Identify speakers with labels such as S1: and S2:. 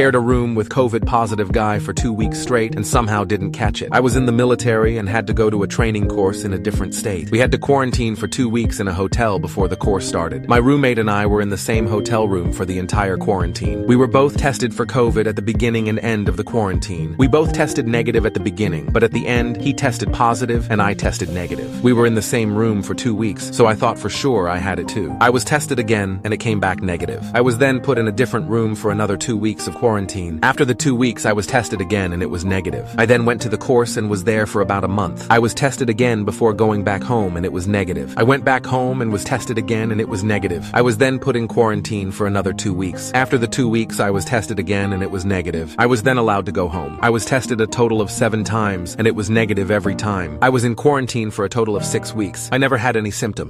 S1: shared a room with COVID-positive guy for 2 weeks straight and somehow didn't catch it. I was in the military and had to go to a training course in a different state. We had to quarantine for 2 weeks in a hotel before the course started. My roommate and I were in the same hotel room for the entire quarantine. We were both tested for COVID at the beginning and end of the quarantine. We both tested negative at the beginning, but at the end, he tested positive and I tested negative. We were in the same room for 2 weeks, so I thought for sure I had it too. I was tested again and it came back negative. I was then put in a different room for another 2 weeks of quarantine. After the 2 weeks, I was tested again and it was negative. I then went to the course and was there for about a month. I was tested again before going back home and it was negative. I went back home and was tested again and it was negative. I was then put in quarantine for another 2 weeks. After the 2 weeks, I was tested again and it was negative. I was then allowed to go home. I was tested a total of 7 times and it was negative every time. I was in quarantine for a total of 6 weeks. I never had any symptoms.